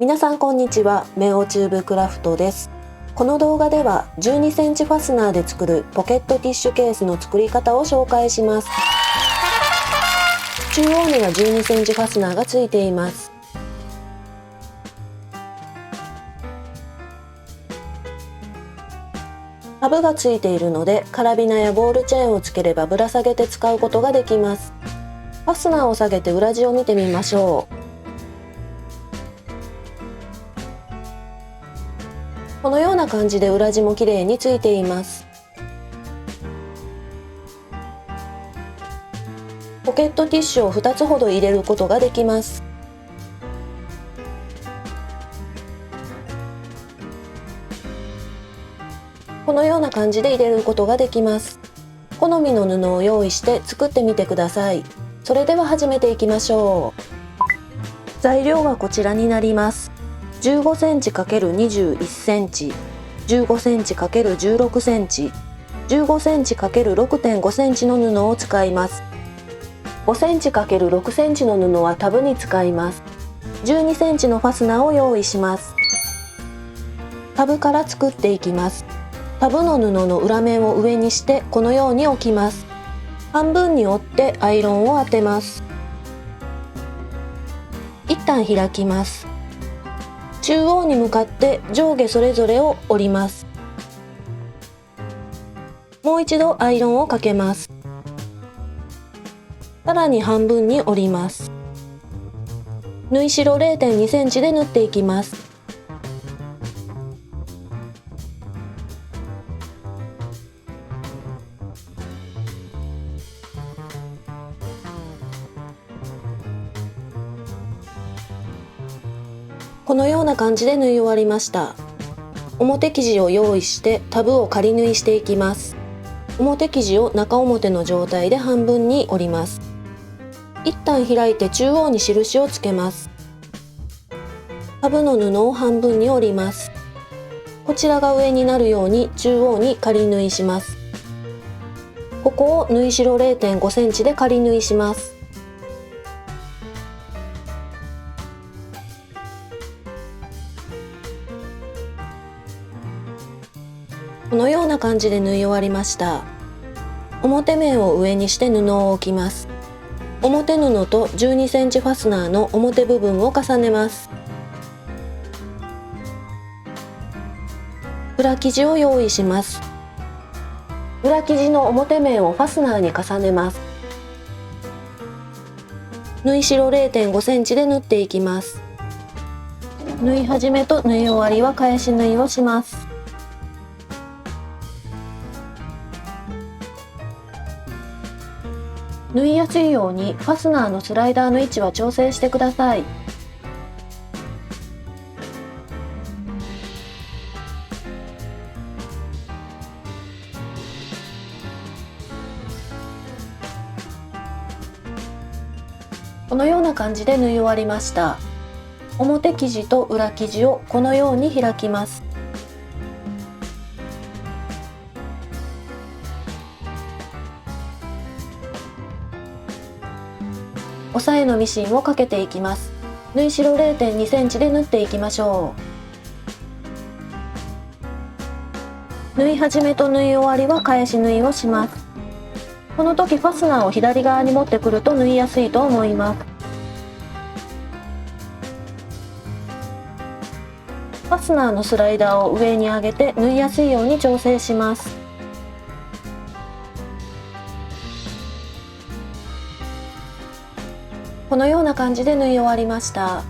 皆さんこんにちは。メオチューブクラフトです。この動画では12センチファスナーで作るポケットティッシュケースの作り方を紹介します。中央には12センチファスナーがついています。タブがついているので、カラビナやボールチェーンをつければぶら下げて使うことができます。ファスナーを下げて裏地を見てみましょう。このような感じで裏地もきれいについています。ポケットティッシュを2つほど入れることができます。このような感じで入れることができます。好みの布を用意して作ってみてください。それでは始めていきましょう。材料はこちらになります。15センチ ×21 センチ、15センチ ×16 センチ、15センチ ×6.5 センチの布を使います。5センチ ×6 センチの布はタブに使います。12センチのファスナーを用意します。タブから作っていきます。タブの布の裏面を上にしてこのように置きます。半分に折ってアイロンを当てます。一旦開きます。中央に向かって上下それぞれを折ります。もう一度アイロンをかけます。さらに半分に折ります。縫い代 0.2 センチで縫っていきます。このような感じで縫い終わりました。表生地を用意してタブを仮縫いしていきます。表生地を中表の状態で半分に折ります。一旦開いて中央に印をつけます。タブの布を半分に折ります。こちらが上になるように中央に仮縫いします。ここを縫い代 0.5 センチで仮縫いします。このような感じで縫い終わりました。表面を上にして布を置きます。表布と12センチファスナーの表部分を重ねます。裏生地を用意します。裏生地の表面をファスナーに重ねます。縫い代 0.5 センチで縫っていきます。縫い始めと縫い終わりは返し縫いをします。縫いやすいようにファスナーのスライダーの位置は調整してください。このような感じで縫い終わりました。表生地と裏生地をこのように開きます。押さえのミシンをかけていきます。縫い代 0.2 センチで縫っていきましょう。縫い始めと縫い終わりは返し縫いをします。この時ファスナーを左側に持ってくると縫いやすいと思います。ファスナーのスライダーを上に上げて縫いやすいように調整します。このような感じで縫い終わりました。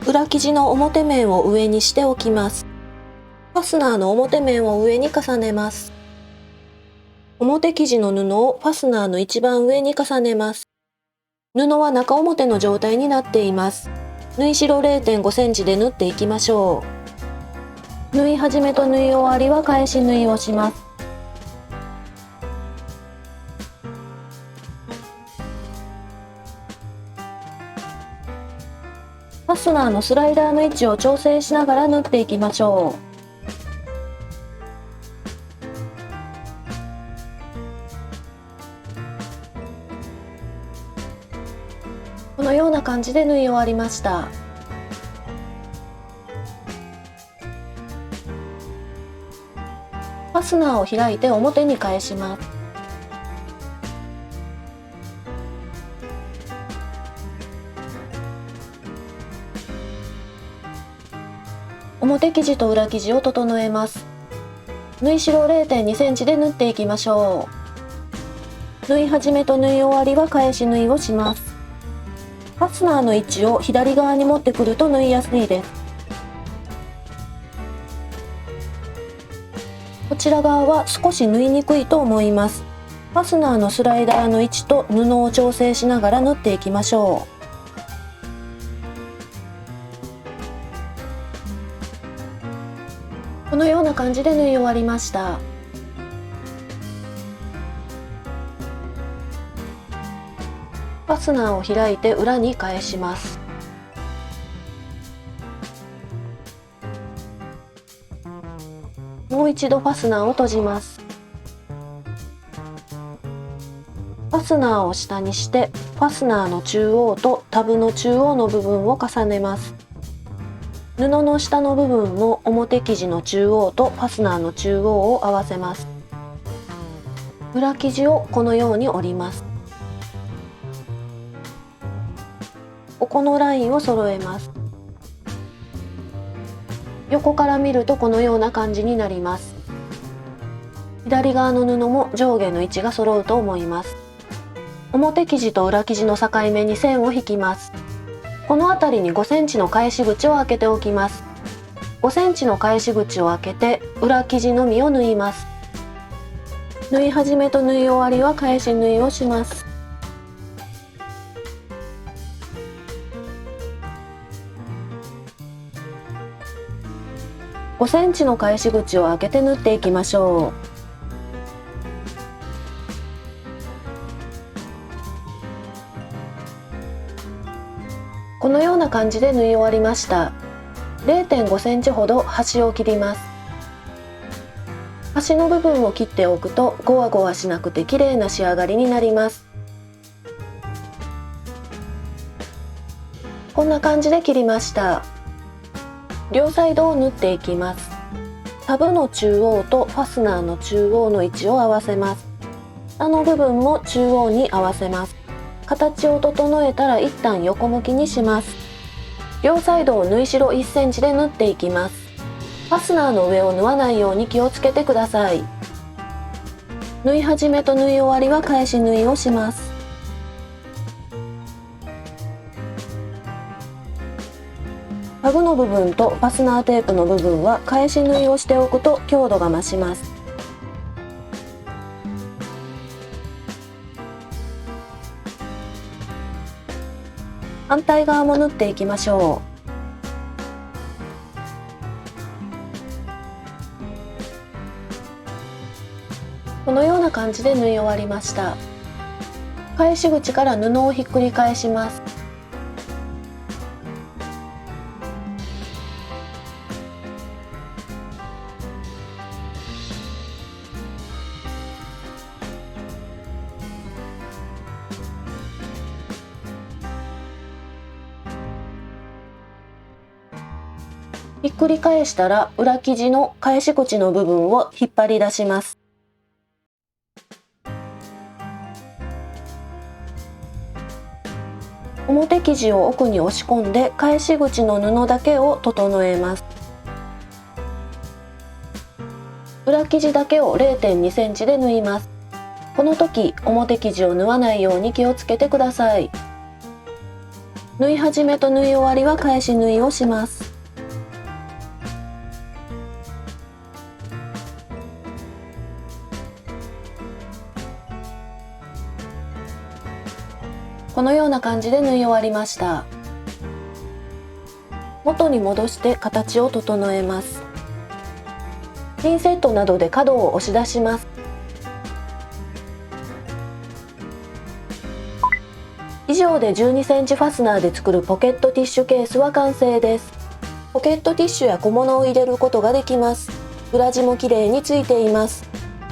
裏生地の表面を上にしておきます。ファスナーの表面を上に重ねます。表生地の布をファスナーの一番上に重ねます。布は中表の状態になっています。縫い代 0.5 センチで縫っていきましょう。縫い始めと縫い終わりは返し縫いをします。ファスナーのスライダーの位置を調整しながら縫っていきましょう。このような感じで縫い終わりました。ファスナーを開いて表に返します。表生地と裏生地を整えます。縫い代 0.2 センチで縫っていきましょう。縫い始めと縫い終わりは返し縫いをします。ファスナーの位置を左側に持ってくると縫いやすいです。こちら側は少し縫いにくいと思います。ファスナーのスライダーの位置と布を調整しながら縫っていきましょう。このような感じで縫い終わりました。ファスナーを開いて裏に返します。もう一度ファスナーを閉じます。ファスナーを下にしてファスナーの中央とタブの中央の部分を重ねます。布の下の部分も表生地の中央とファスナーの中央を合わせます。裏生地をこのように折ります。ここのラインを揃えます。横から見るとこのような感じになります。左側の布も上下の位置が揃うと思います。表生地と裏生地の境目に線を引きます。この辺りに5センチの返し口を開けておきます。5センチの返し口を開けて裏生地のみを縫います。縫い始めと縫い終わりは返し縫いをします。5センチの返し口を開けて縫っていきましょう。このような感じで縫い終わりました。0.5 センチほど端を切ります。端の部分を切っておくとゴワゴワしなくて綺麗な仕上がりになります。こんな感じで切りました。両サイドを縫っていきます。タブの中央とファスナーの中央の位置を合わせます。下の部分も中央に合わせます。形を整えたら一旦横向きにします。両サイドを縫い代1センチで縫っていきます。ファスナーの上を縫わないように気をつけてください。縫い始めと縫い終わりは返し縫いをします。タグの部分とファスナーテープの部分は返し縫いをしておくと強度が増します。反対側も縫っていきましょう。このような感じで縫い終わりました。返し口から布をひっくり返します。ひっくり返したら裏生地の返し口の部分を引っ張り出します。表生地を奥に押し込んで返し口の布だけを整えます。裏生地だけを 0.2 センチで縫います。この時表生地を縫わないように気をつけてください。縫い始めと縫い終わりは返し縫いをします。このような感じで縫い終わりました。元に戻して形を整えます。ピンセットなどで角を押し出します。以上で12センチファスナーで作るポケットティッシュケースは完成です。ポケットティッシュや小物を入れることができます。裏地も綺麗についています。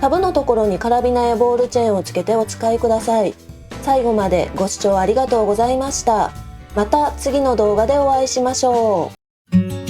タブのところにカラビナやボールチェーンをつけてお使いください。最後までご視聴ありがとうございました。また次の動画でお会いしましょう。